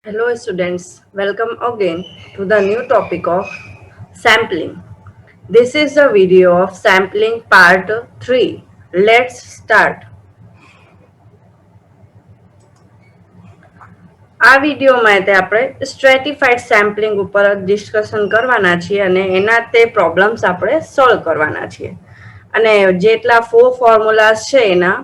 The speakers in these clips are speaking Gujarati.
Hello students, welcome again to the new topic of sampling. This is the video of sampling part 3. Let's start. આ વિડીયોમાં આપણે સ્ટ્રેટિફાઈડ સેમ્પલિંગ ઉપર ડિસ્કશન કરવાના છીએ અને એના તે પ્રોબ્લેમ્સ આપણે સોલ્વ કરવાના છીએ. અને જેટલા 4 ફોર્મ્યુલાસ છે એના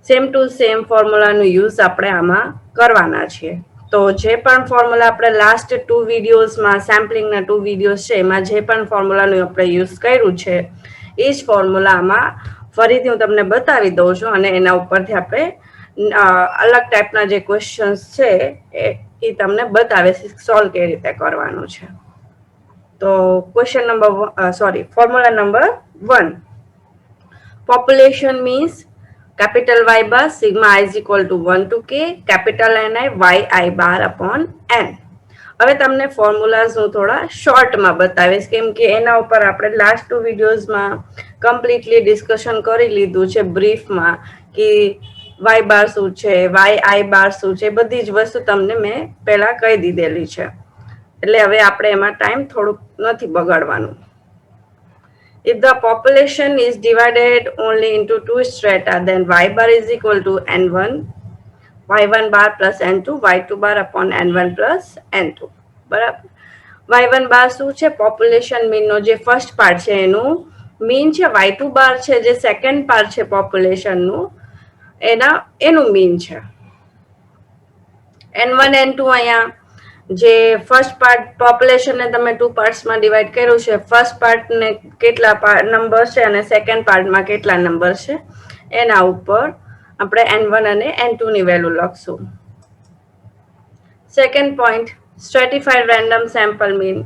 સેમ ટુ સેમ ફોર્મ્યુલાનું યુઝ આપણે આમાં કરવાના છીએ. તો જે પણ ફોર્મ્યુલા આપણે લાસ્ટ 2 વિડીયોઝમાં સેમ્પલિંગના 2 વિડીયોઝ છે એમાં જે પણ ફોર્મ્યુલાનું આપણે યુઝ કર્યું છે એ જ ફોર્મ્યુલામાં ફરીથી હું તમને બતાવી દઉં છું અને એના ઉપરથી આપણે અલગ ટાઈપના જે ક્વેશ્ચન્સ છે એ તમને બતાવે છે સોલ્વ કેવી રીતે કરવાનું છે. તો question number formula number 1. Population means capital Y bar sigma I is equal to 1 to K capital Ni yi bar upon n. હવે તમને ફોર્મ્યુલાઝ હું થોડા શોર્ટમાં બતાવીશ કેમ કે એના ઉપર આપણે લાસ્ટ 2 વિડીયોઝમાં કમ્પ્લીટલી ડિસ્કશન કરી લીધું છે બ્રીફમાં કે વાય બાર શું છે, વાય આઈ બાર શું છે, બધી જ વસ્તુ તમને મેં પહેલા કહી દીધેલી છે. એટલે હવે આપણે એમાં ટાઈમ થોડુંક નથી બગાડવાનું. If the population is divided only into two strata, then y bar is equal to n1, y1 bar plus n2, y2 bar upon n1 plus n2. બરાબર. y1 બાર શું છે? પોપ્યુલેશન મીનનો જે ફર્સ્ટ પાર્ટ છે એનું મીન છે. y2 બાર છે જે સેકન્ડ પાર્ટ છે પોપ્યુલેશનનું એનું મીન છે. n1 n2 અહીંયા જે ફર્સ્ટ પાર્ટ પોપ્યુલેશનને તમે 2 પાર્ટ્સમાં ડિવાઈડ કર્યું છે. ફર્સ્ટ પાર્ટને કેટલા નંબર છે અને સેકન્ડ પાર્ટમાં કેટલા નંબર છે એના ઉપર આપણે n1 અને n2 ની વેલ્યુ લખશું. Second point, stratified random sample mean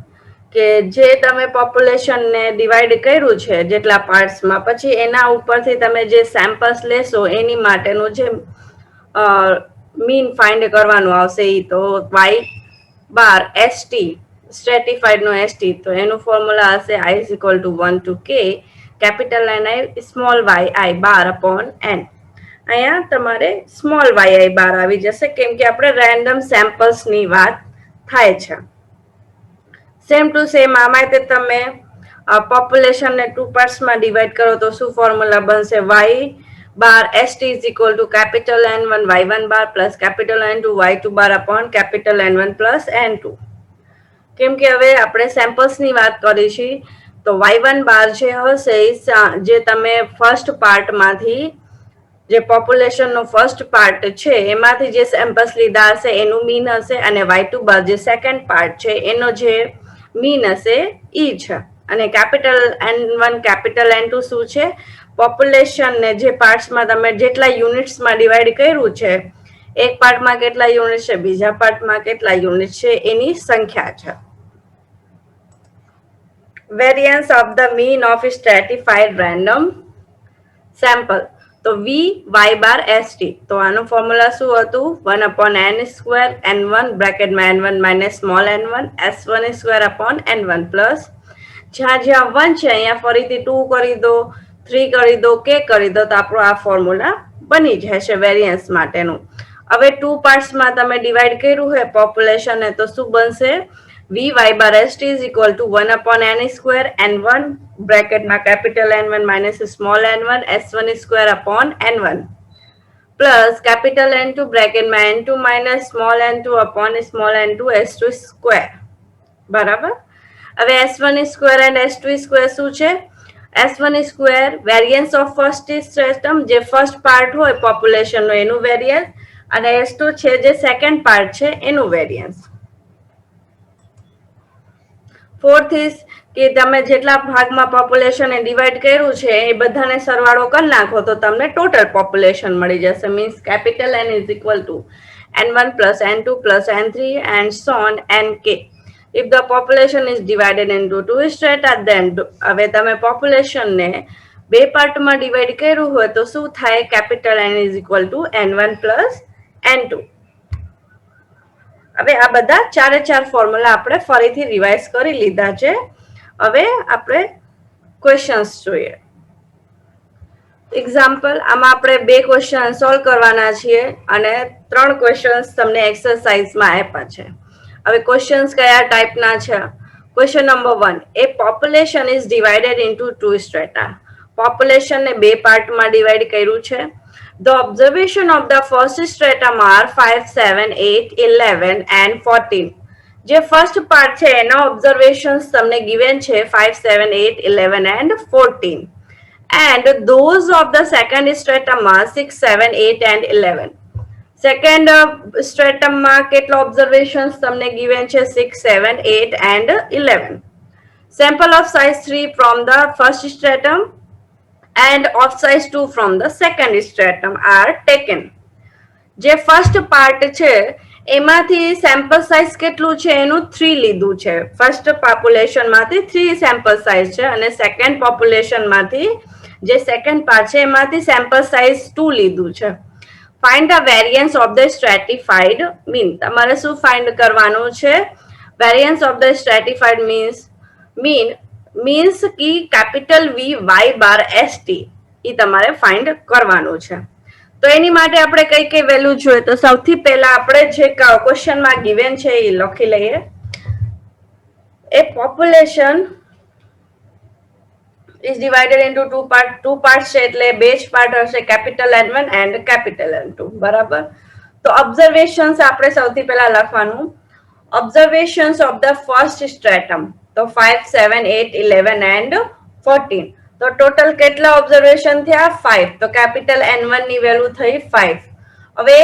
કે જે તમે પોપ્યુલેશનને ડિવાઈડ કર્યું છે જેટલા પાર્ટ્સમાં, પછી એના ઉપરથી તમે જે સેમ્પલ્સ લેશો એની માટેનું જે મીન ફાઇન્ડ કરવાનું આવશે એ તો વાય બાર એસટી સ્ટ્રેટિફાઈડ નો એસટી, તો એનું ફોર્મ્યુલા હશે I is equal to 1 to K capital Ni small y i bar upon n. અહીંયા તમારે સ્મોલ વાય આઈ બાર આવી જશે કેમ કે આપણે રેન્ડમ સેમ્પલ્સ ની વાત થાય છે. સેમ ટુ સેમ આમાં તે તમે પોપ્યુલેશન ને 2 પાર્ટ્સમાં ડિવાઈડ કરો તો શું ફોર્મ્યુલા બનશે? Y bar st is equal to capital N1 y1 bar plus capital N2 y2 bar upon capital N1 plus N2. કેમ કે હવે આપણે સેમ્પલ્સ ની વાત કરી છે તો y1 બાર જે હશે જે તમે ફર્સ્ટ પાર્ટમાંથી જે પોપ્યુલેશન નો ફર્સ્ટ પાર્ટ છે એમાંથી જે સેમ્પલ્સ લીધા હશે એનું મીન હશે અને y2 બાર જે સેકન્ડ પાર્ટ છે એનો જે મીન હશે ઈ છે. અને કેપિટલ N1 કેપિટલ N2 શું છે? પોપ્યુલેશન ને જે પાર્ટ્સમાં તમે જેટલા યુનિટ્સમાં ડિવાઈડ કર્યું છે, એક પાર્ટમાં કેટલા યુનિટ છે, બીજા પાર્ટમાં કેટલા યુનિટ છે એની સંખ્યા છે. Variance of the mean of stratified random sample તો V Y bar S T. તો આનું ફોર્મ્યુલા શું હતું? 1 અપોન n સ્ક્વેર n1 બ્રેકેટમાં n1 minus small n1 s1 square upon n1 plus જ્યાં જ્યાં 1 છે અહીંયા ફરીથી 2 કરી દો, 3 કરી દો, k કરી દો તો આપણો આ ફોર્મ્યુલા બની જશે વેરિયન્સ માટેનું. હવે 2 પાર્ટ્સમાં તમે ડિવાઈડ કર્યું હોય પોપ્યુલેશન તો શું બનશે? v y bar st is equal to 1 upon n square n1 બ્રેકેટમાં capital n1 minus small n1 s1 square upon n1 plus capital n2 બ્રેકેટમાં n2 minus small n2 upon small n2 s2 square. બરાબર. હવે s1 square and s2 square શું છે? s1 square variance of first system જે ફર્સ્ટ પાર્ટ હોય પોપ્યુલેશન નો એનું વેરિયન્સ અને s2 છે જે સેકન્ડ પાર્ટ છે એનું વેરિયન્સ. ફોર્થ ઇઝ કે તમે જેટલા ભાગમાં પોપ્યુલેશન ડિવાઈડ કર્યું છે એ બધાને સરવાળો કરી નાખો તો તમને ટોટલ પોપ્યુલેશન મળી જશે. Means capital N is equal to n1 plus n2 plus n3 and so on nk. If the population is divided into two strata then હવે તમે પોપ્યુલેશનને બે પાર્ટમાં ડિવાઈડ કર્યું હોય તો શું થાય? Capital N is equal to n1 plus n2. હવે આ બધા ચારે ચાર ફોર્મ્યુલા આપણે ફરીથી રિવાઇઝ કરી લીધા છે. હવે આપણે ક્વેશ્ચન્સ જોઈએ. એક્ઝામ્પલ, આમાં આપણે 2 ક્વેશ્ચન સોલ્વ કરવાના છીએ અને 3 ક્વેશ્ચન્સ તમને એક્સરસાઇઝમાં આપ્યા છે. હવે ક્વેશ્ચન્સ કયા ટાઈપના છે? Question number 1, a population is divided into 2 strata. Population ને 2 પાર્ટમાં ડિવાઇડ કર્યું છે. The observation of the first stratum are 5, 7, 8, 11 and 14. જે ફર્સ્ટ પાર્ટ છે એના ઓબ્ઝર્વેશન્સ તમને ગિવન છે 5, 7, 8, 11 and 14. And those of the second stratum are 6, 7, 8 and 11. Second સ્ટ્રેટમમાં કેટલા ઓબ્ઝર્વેશન્સ તમને ગિવન છે? 6, 7, 8 and 11. Sample of size 3 from the first stratum and of size 2 from the second stratum are taken. જે ફર્સ્ટ પાર્ટ છે એમાંથી સેમ્પલ સાઇઝ કેટલું છે? એનું 3 લીધું છે. ફર્સ્ટ પોપ્યુલેશનમાંથી 3 સેમ્પલ સાઇઝ છે અને સેકન્ડ પોપ્યુલેશનમાંથી જે સેકન્ડ પાર્ટ છે એમાંથી સેમ્પલ સાઇઝ 2 લીધું છે. Find the variance of the stratified mean. તમારે શું ફાઇન્ડ કરવાનું છે? Variance of the stratified means કી capital V Y bar S T એ તમારે ફાઇન્ડ કરવાનું છે. તો એની માટે આપણે કઈ કઈ વેલ્યુ જોઈએ? તો સૌથી પહેલા આપણે જે ક્વેશ્ચનમાં ગિવન છે એ લખી લઈએ. એ population is divided into two parts છે એટલે બે જ પાર્ટ હશે, capital N1 and capital N2. બરાબર. તો ઓબ્ઝર્વેશન્સ આપણે સૌથી પહેલા લખવાનું. Observations of the first stratum તો 5, 7, 8, 11 and 14. તો ટોટલ કેટલા ઓબ્ઝર્વેશન થયા? 5. તો કેપિટલ N1 ની વેલ્યુ થઈ 5. હવે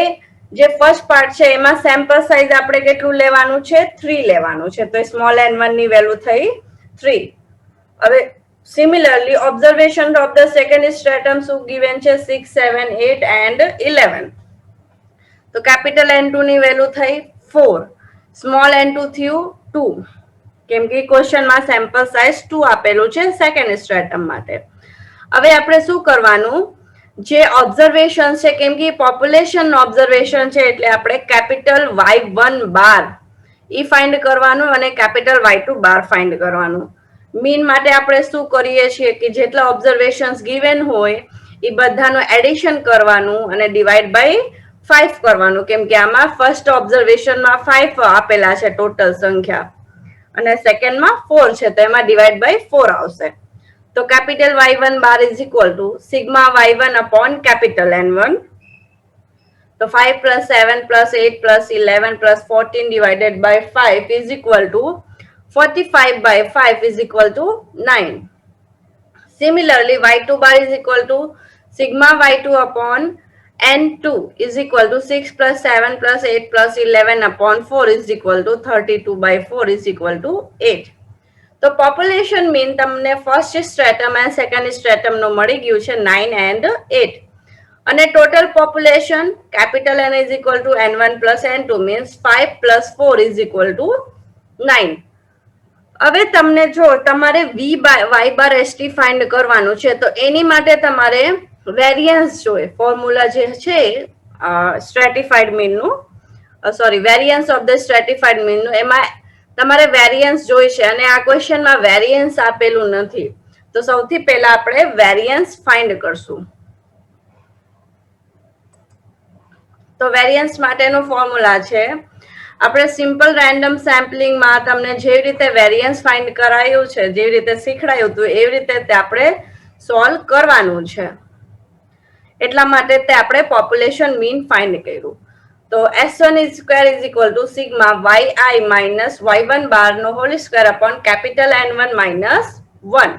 જે ફર્સ્ટ પાર્ટ છે એમાં સેમ્પલ સાઇઝ આપણે કેટલું લેવાનું છે? 3 લેવાનું છે. તો સ્મોલ n1 ની વેલ્યુ થઈ 3. હવે similarly observation of the second stratum શું ગિવન છે? 6, 7, 8 and 11. તો કેપિટલ N2 ની વેલ્યુ થઈ 4. સ્મોલ n2 થયું 2. કેમ કે ક્વેશ્ચનમાં સેમ્પલ સાઇઝ 2 આપેલું છે સેકન્ડ સ્ટ્રેટમ માટે. હવે આપણે શું કરવાનું? જે ઓબ્ઝર્વેશન છે, કેમ કે પોપ્યુલેશન ઓબ્ઝર્વેશન છે એટલે આપણે કેપિટલ Y1 બાર ઈ ફાઇન્ડ કરવાનું અને કેપિટલ Y2 બાર ફાઇન્ડ કરવાનું. મીન માટે આપણે શું કરીએ છીએ કે જેટલા ઓબ્ઝર્વેશન્સ ગિવન હોય એ બધાનું એડિશન કરવાનું અને ડિવાઈડ બાય 5 કરવાનું. કેમ કે આમાં ફર્સ્ટ ઓબ્ઝર્વેશનમાં 5 આપેલા છે ટોટલ સંખ્યા અને સેકન્ડમાં 4 છે તો એમાં ડિવાઈડ બાય 4 આવશે. તો capital Y1 bar is equal to sigma Y1 upon capital N1. તો 5 plus 7 plus 8 plus 11 plus 14 divided by 5 is equal to 45 by 5 is equal to 9. Similarly, Y2 bar is equal to sigma Y2 upon N2 is equal to 6 plus 7 plus 8 plus 11 upon 4 is equal to 32 by 4 is equal to 8. તો પોપ્યુલેશન મીન તમને ફર્સ્ટ સ્ટ્રેટમ અને સેકન્ડ સ્ટ્રેટમ નું મળી ગયું છે 9 and 8. અને total population capital N is equal to N1 plus N2 means 5 plus 4 is equal to 9. હવે તમને જો તમારે વી વાય બાર એસટી ફાઇન્ડ કરવાનું છે તો એની માટે તમારે વેરિયન્સ જોઈએ. ફોર્મ્યુલા જે છે સ્ટ્રેટિફાઈડ મીનનું, સોરી વેરિયન્સ ઓફ ધ સ્ટ્રેટિફાઈડ મીનનું, એમાં તમારે વેરિયન્સ જોઈ છે અને આ ક્વેશ્ચનમાં વેરિયન્સ આપેલું નથી. તો સૌથી પહેલા આપણે વેરિયન્સ ફાઇન્ડ કરશું. તો વેરિયન્સ માટેનું ફોર્મ્યુલા છે, આપણે સિમ્પલ રેન્ડમ સેમ્પલિંગમાં તમને જેવી રીતે વેરિયન્સ ફાઇન્ડ કરાયું છે, જેવી રીતે શીખડાયું હતું એવી રીતે તે આપણે સોલ્વ કરવાનું છે. એટલા માટે તે આપણે પોપ્યુલેશન મીન ફાઇન્ડ કર્યું. તો S1 square is equal to sigma yi minus y1 bar નો whole square upon capital N1 minus 1.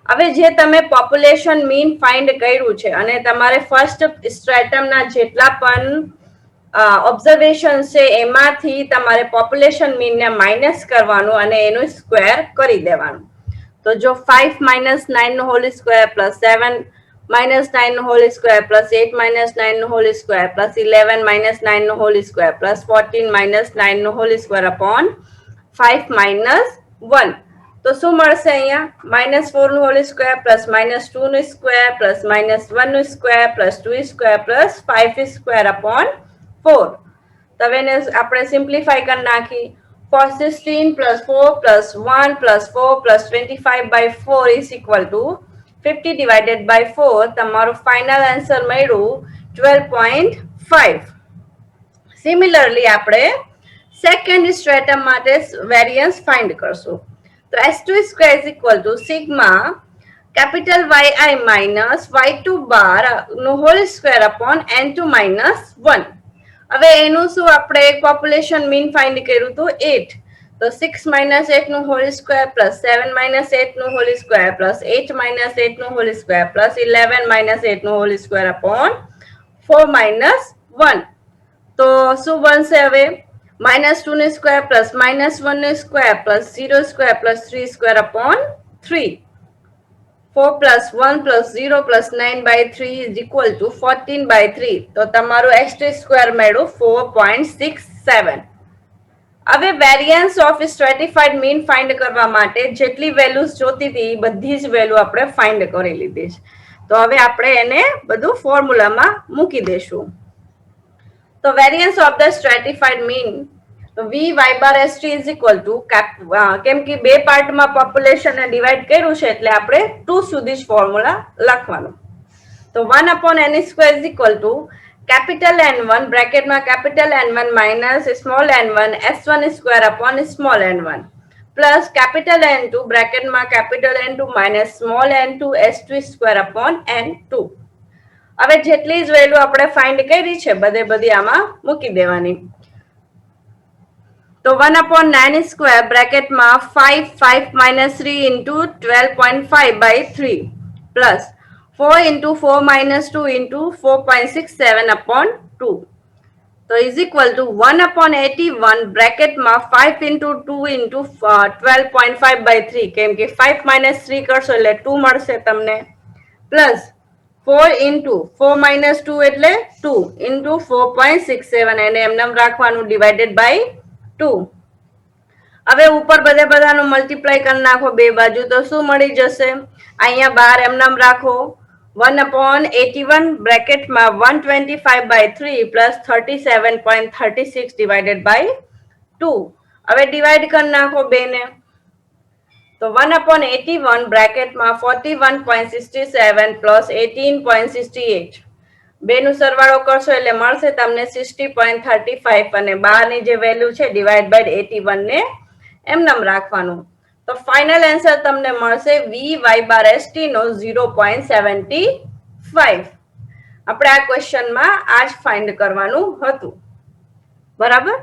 હવે જે તમે પોપ્યુલેશન મીન ફાઇન્ડ કર્યું છે અને તમારે ફર્સ્ટ સ્ટ્રેટમના જેટલા પણ ઓબ્ઝર્વેશન છે એમાંથી તમારે પોપ્યુલેશન મીનને માઇનસ કરવાનું અને એનું સ્ક્વેર કરી દેવાનું. તો જો 5 માઇનસ 9 નો હોલ સ્ક્વેર પ્લસ 7 minus 9 નો હોલ સ્ક્વેર પ્લસ 8 minus 9 નો હોલ સ્ક્વેર પ્લસ 11 minus 9 નો હોલ સ્ક્વેર પ્લસ 14 minus 9 નો હોલ સ્ક્વેર અપોન 5 minus 1. તો શું મળશે અહીંયા? -4 નો હોલ સ્ક્વેર પ્લસ -2 નો સ્ક્વેર પ્લસ -1 નો square plus 2 square plus 5 square upon 4. તો હવે એને આપણે સિમ્પ્લિફાઈ કરી નાખી. 16 plus 4 plus 1 plus 4 plus 25 by 4 is equal to 50 divided by 4 તમારો ફાઇનલ આન્સર મળ્યું 12.5. સિમિલરલી આપણે સેકન્ડ સ્ટ્રેટમ માટે વેરિયન્સ ફાઇન્ડ કરશું. તો S2 square is equal to sigma capital YI minus Y2 bar નો whole square upon N2 minus 1. હવે એનું શું આપણે પોપ્યુલેશન મીન ફાઇન્ડ કર્યું હતું 8. તો 6 minus 8 નું હોલ સ્ક્વેર પ્લસ 7 minus 8 નું હોલ સ્ક્વેર પ્લસ 8 minus 8 નું હોલ સ્ક્વેર પ્લસ 11 minus 8 નું હોલ સ્ક્વેર અપોન 4 minus 1. તો શું બનશે હવે -2 નો સ્ક્વેર પ્લસ -1 નો square plus 0 square plus 3 square upon 3. 4 plus 1 plus 0 plus 9 by 3 is equal to 14 by 3. તો તમારું x2 સ્ક્વેર મળ્યું 4.67. હવે વેરિયન્સ ઓફ સ્ટ્રેટિફાઈડ મીન ફાઇન્ડ કરવા માટે જેટલી વેલ્યુઝ જોતી હતી એ બધી જ વેલ્યુ આપણે ફાઇન્ડ કરી લીધી છે. તો હવે આપણે એને બધું ફોર્મ્યુલામાં મૂકી દેશું. તો variance of the stratified mean V y bar st is equal to કેમ કે બે પાર્ટમાં પોપ્યુલેશન ને ડિવાઈડ કર્યું છે એટલે આપણે 2 સુધી જ ફોર્મ્યુલા લખવાનું. તો 1 upon n square is equal to capital N1 બ્રેકેટમાં capital N1 minus small n1 s1 square upon small n1 plus capital N2 બ્રેકેટમાં capital N2 minus small n2 s2 square upon n2. હવે જેટલી જ વેલ્યુ આપણે ફાઇન્ડ કરી છે બધી આમાં મૂકી દેવાની. તો 1 upon 9 square બ્રેકેટમાં 5 minus 3 into 12.5 by 3 plus 4 into 4 minus 2 into 4.67 upon 2. તો is equal to 1 upon 81 બ્રેકેટમાં 5 into 2 into 12.5 by 3 કેમ કે 5 minus 3 કરશો એટલે 2 મળશે તમને plus 4 into 4 minus 2 એટલે 2 into 4.67 એને એમને રાખવાનું ડિવાઇડેડ બાય 2. હવે ઉપર બધાનું મલ્ટીપ્લાય કરી નાખો બે બાજુ તો શું મળી જશે અહીંયા 12 એમનામ રાખો 1 upon 81 બ્રેકેટમાં 125 by 3 plus 37.36 divided by 2. હવે ડિવાઇડ કરી નાખો બે ને તો 1 upon 81 બ્રેકેટમાં 41.67 plus 18.68 બેનું સરવાળો કરશો એટલે મળશે તમને 60.35 અને 12 ની જે વેલ્યુ છે ડિવાઇડ બાય 81 ને એમનામ રાખવાનું. તો ફાઇનલ આન્સર તમને મળશે V y bar st નો 0.75. આપણે આ ક્વેશ્ચનમાં આ જ ફાઇન્ડ કરવાનું હતું. બરાબર.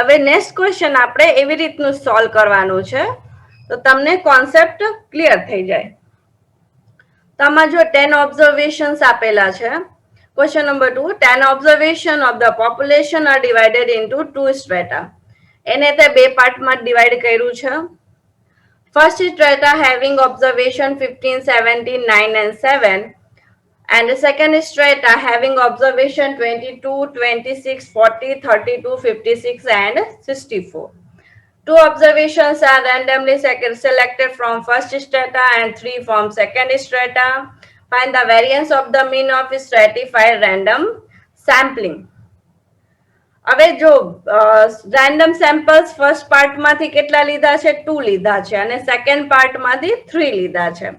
હવે નેક્સ્ટ ક્વેશ્ચન આપણે એવી રીતનું સોલ્વ કરવાનું છે તો તમને કોન્સેપ્ટ ક્લિયર થઈ જાય. તો આમાં જો 10 ઓબ્ઝર્વેશન્સ આપેલા છે. Question number 2, 10 observation of the population are divided into 2 strata. એને તે બે પાર્ટમાં ડિવાઇડ કર્યું છે. First strata having observation 15, 17, 9 and 7 and the second strata having observation 22, 26, 40, 32, 56 and 64. 2 observations are randomly selected from first strata and 3 from second strata. Find the variance of the mean of stratified random sampling. હવે જો રેન્ડમ સેમ્પલ્સ ફર્સ્ટ પાર્ટમાંથી કેટલા લીધા છે 2 લીધા છે અને સેકન્ડ પાર્ટમાંથી 3 લીધા છે.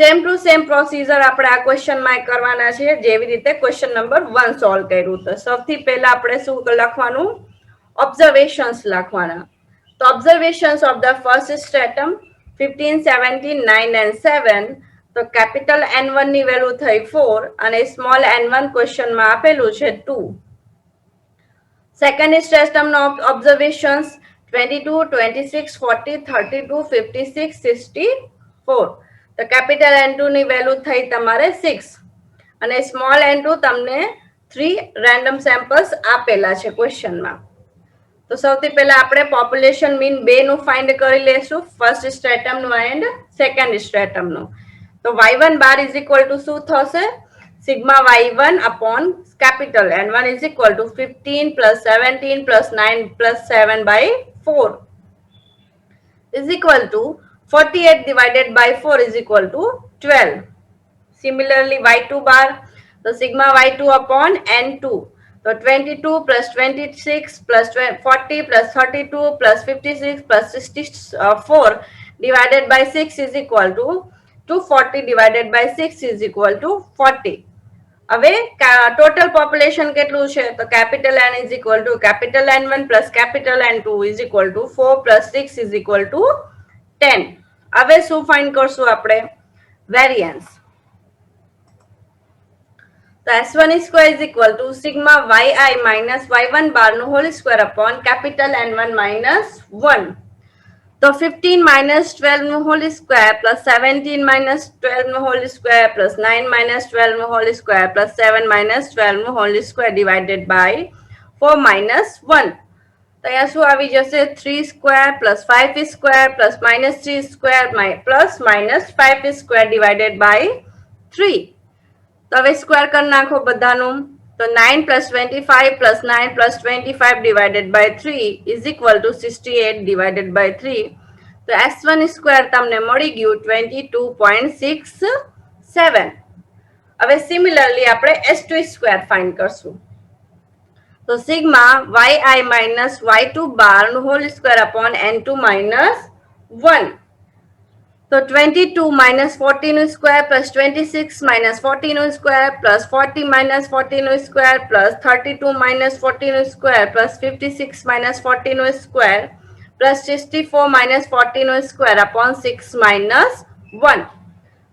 સેમ ટુ સેમ પ્રોસીજર આપણે આ ક્વેશ્ચનમાં કરવાના છે જેવી રીતે ક્વેશ્ચન નંબર 1 સોલ્વ કર્યું. તો સૌથી પહેલા આપણે શું લખવાનું ઓબ્ઝર્વેશન્સ લખવાના. તો observations of the first stratum 15, 17, 9 and 7. તો કેપિટલ N1 ની વેલ્યુ થઈ 4 અને સ્મોલ n1 ક્વેશ્ચનમાં આપેલું છે 2. સેકન્ડ સ્ટ્રેટમનો ઓબ્ઝર્વેશન્સ 22, 26, 40, 32, 56, 64. તો કેપિટલ N2 ની વેલ્યુ થઈ તમારે 6 અને સ્મોલ n2 તમને 3 રેન્ડમ સેમ્પલ્સ આપેલા છે ક્વેશ્ચનમાં. તો સૌથી પહેલા આપણે પોપ્યુલેશન મીન બે નું ફાઇન્ડ કરી લેશું ફર્સ્ટ સ્ટ્રેટમનું એન્ડ સેકન્ડ સ્ટ્રેટમનું. તો y1 bar is equal to શું થશે sigma y1 upon capital N1 is equal to 15 plus 17 plus 9 plus 7 by 4 is equal to 48 divided by 4 is equal to 12. Similarly y2 bar, so sigma y2 upon N2. So 22 plus 26 plus 40 plus 32 plus 56 plus 64 divided by 6 is equal to 240 divided by 6 is equal to 40. હવે ટોટલ પોપ્યુલેશન કેટલું છે તો capital N is equal to capital N1 plus capital N2 is equal to 4 plus 6 is equal to 10. હવે શું ફાઇન્ડ કરશું આપણે વેરિયન્સ. તો S1 square is equal to sigma yi minus y1 bar no whole square upon capital N1 minus 1. तो 15 minus 12 no whole square plus 17 minus 12 no whole square plus 9 minus 12 no whole square plus 7 minus 12 no whole square divided by 4 minus 1. तो यहाँ શું આવી જશે 3 square plus 5 square plus minus 3 square plus minus 5 square divided by 3. તો હવે સ્ક્વેર કરી નાખો બધાનું. તો 9 plus 25 plus 9 plus 25 divided by 3 is equal to 68 divided by 3. તો S1 square તમને મળી ગયું 22.67. હવે સિમિલરલી આપણે S2 square ફાઇન્ડ કરશું. તો sigma yi minus y2 bar નો whole square upon n2 minus 1. So 22 minus 14 square plus 26 minus 14 square plus 40 minus 14 square plus 32 minus 14 square plus 56 minus 14 square plus 64 minus 14 square upon 6 minus 1.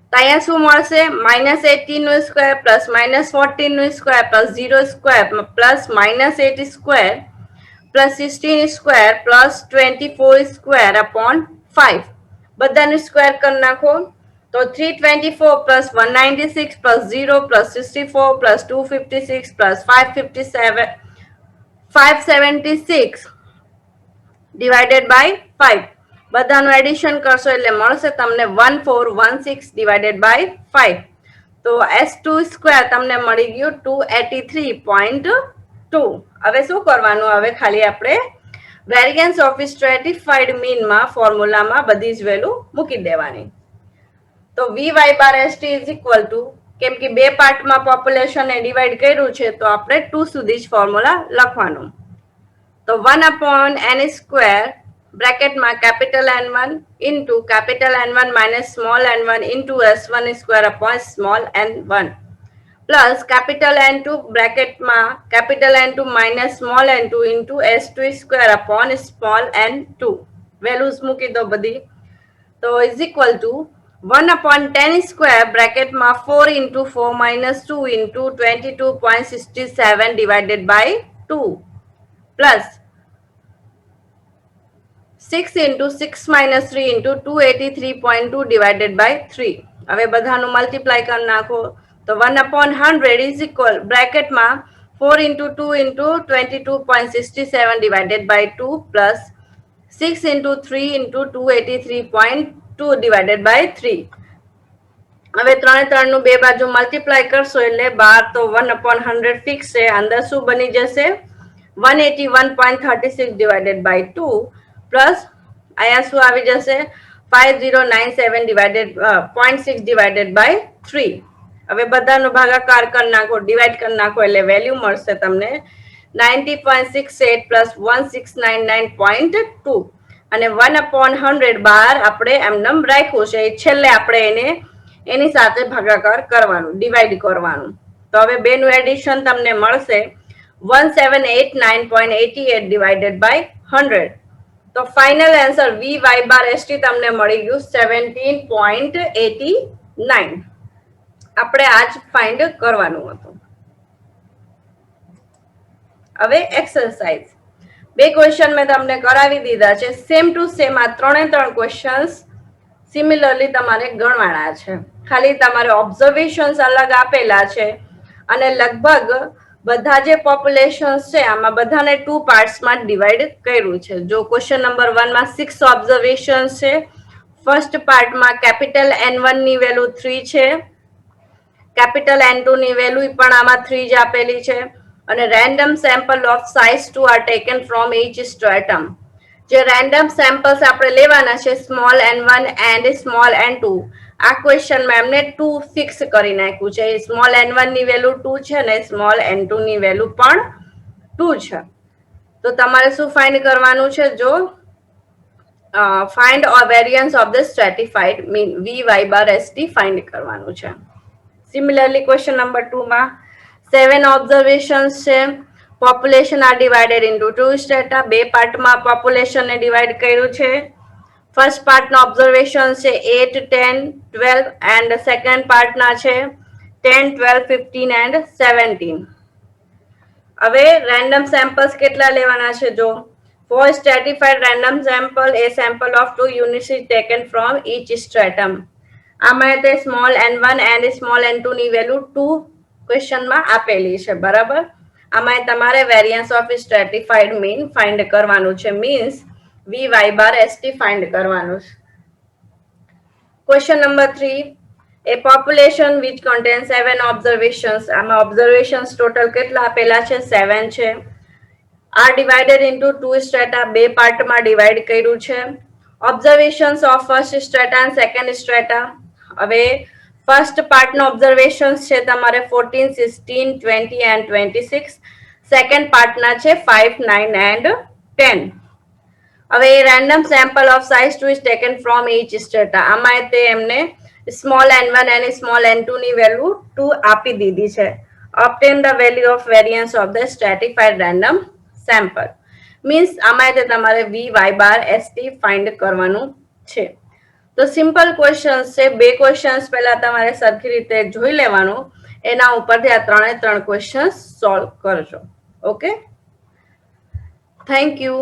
તો અહીંયા શું મળશે minus 18 square plus minus 14 square plus 0 square plus minus 8 square plus 16 square plus 24 square upon 5. બધાનું સ્ક્વેર કરી નાખો. તો 324 plus 196 plus 0 plus 64 plus 256 plus 576 divided by 5. બધાનું એડિશન કરશો એટલે મળશે તમને 1416 divided by 5. તો S2 સ્ક્વેર તમને મળી ગયું 283.2. હવે શું કરવાનું હવે ખાલી આપણે વેરિયન્સ ઓફ સ્ટ્રેટિફાઈડ મીનમાં ફોર્મ્યુલામાં બધી જ વેલ્યુ મૂકી દેવાની. તો vy bar st is equal two કેમ કે બે પાર્ટમાં પોપ્યુલેશનને ડિવાઈડ કર્યું છે તો આપણે 2 સુધી જ ફોર્મ્યુલા લખવાનું. તો 1 upon n સ્ક્વેર બ્રેકેટમાં capital N1 into capital N1 minus small n1 into S1 square upon small n1 plus capital N2 બ્રેકેટમાં capital N2 minus small n2 into S2 square upon small n2 values મૂકી દો બધી. તો is equal to 1 upon 10 square બ્રેકેટમાં 4 into 4 minus 2 into 22.67 divided by 2 plus 6 into 6 minus 3 into 283.2 divided by 3. હવે બધાનું મલ્ટીપ્લાય કરી નાખો. તો 1 upon 100 is equal bracket માં 4 into 2 into 22.67 divided by 2 plus 6 into 3 into 283.2 divided by 3. હવે 3 નું બે બાજુ મલ્ટીપ્લાય કરશો એટલે 12 તો 1 upon 100 ફિક્સ છે. અંદર શું બની જશે 181.36 divided by 2 પ્લસ અહીંયા શું આવી જશે 5097 divided 0.6 divided by 3. હવે બધાનો ભાગાકાર કરી નાખો ડિવાઈડ કરી નાખો એટલે વેલ્યુ મળશે તમને 90.68 પ્લસ 1699.2 અને 1 upon 100 બાર આપણે એમનેમ રાખ્યું છે છેલ્લે આપણે એને એની સાથે ભાગાકાર કરવાનું ડિવાઈડ કરવાનું. તો હવે બેનું એડિશન તમને મળશે 1789.88 divided by 100. તો ફાઇનલ આન્સર vy બાર st તમને મળી ગયું 17.89. આપણે આજ ફાઇન્ડ કરવાનું હતું. હવે એક્સરસાઇઝ બે ક્વેશ્ચન મેં તમને કરાવી દીધા છે સેમ ટુ સેમ. આ ત્રણે ત્રણ ક્વેશ્ચન્સ સિમિલરલી તમારે ગણવાના છે. ખાલી તમારે ઓબ્ઝર્વેશન્સ અલગ આપેલા છે અને લગભગ બધા જે પોપ્યુલેશન્સ છે આમાં બધાને 2 પાર્ટ્સમાં ડિવાઈડ કર્યું છે. જો ક્વેશ્ચન નંબર 1 માં 6 ઓબ્ઝર્વેશન્સ છે. ફર્સ્ટ પાર્ટમાં કેપિટલ N1 ની વેલ્યુ 3 છે, કેપિટલ N2 ની વેલ્યુ પણ આમાં 3 જ આપેલી છે અને random sample of size 2 are taken from each stratum. જે રેન્ડમ સેમ્પલ્સ આપણે લેવાના છે small n1 and small n2. આ ક્વેશ્ચનમાં એમને 2 ફિક્સ કરી નાખ્યું છે. સ્મોલ n1 ની વેલ્યુ 2 છે અને સ્મોલ n2 ની વેલ્યુ પણ 2 છે. તો તમારે શું ફાઇન્ડ કરવાનું છે જો find variance of the stratified mean V Y bar S T find કરવાનું છે. સિમિલરલી ક્વેશ્ચન નંબર 2 માં 7 ઓબ્ઝર્વેશન્સ છે. Population are divided into 2 strata. બે પાર્ટમાં પોપ્યુલેશનને ડિવાઇડ કર્યું છે. ફર્સ્ટ પાર્ટના ઓબ્ઝર્વેશન છે 8, 10, 12 એન્ડ સેકન્ડ પાર્ટના છે 10, 12, 15 એન્ડ 17. હવે રેન્ડમ સેમ્પલ્સ કેટલા લેવાના છે જો for stratified random sample a sample of 2 units is taken from each stratum. આમાં તે small n1 and small n2 ની વેલ્યુ 2 ક્વેશ્ચનમાં આપેલી છે બરાબર. આમાં તમારે વેરિયન્સ ઓફ સ્ટ્રેટિફાઈડ મીન ફાઇન્ડ કરવાનું છે મીન્સ વી Y bar S T find કરવાનું છે. Question number 3 a population which contains 7 observations. આમાં ઓબ્ઝર્વેશન્સ ટોટલ કેટલા આપેલા છે 7 છે. are divided into 2 strata. બે પાર્ટમાં ડિવાઇડ કર્યું છે. Observations of first strata and second strata. હવે ફર્સ્ટ પાર્ટનો ઓબ્ઝર્વેશન્સ છે તમારે 14, 16, 20 એન્ડ 26. સેકન્ડ પાર્ટના છે 5, 9 એન્ડ 10. હવે random sample of size 2 is taken from each strata. આમાં તે એમને small n1 and small n2 ની વેલ્યુ 2 આપી દીધી છે. obtain the value of variance of the stratified random sample. Means આમાં તે તમારે વી Y bar S T find કરવાનું છે. તો સિમ્પલ ક્વેશ્ચન્સ છે. બે ક્વેશ્ચન્સ પહેલા તમારે સરખી રીતે જોઈ લેવાનું, એના ઉપરથી આ 3 ક્વેશ્ચન્સ સોલ્વ કરજો. Okay, thank you.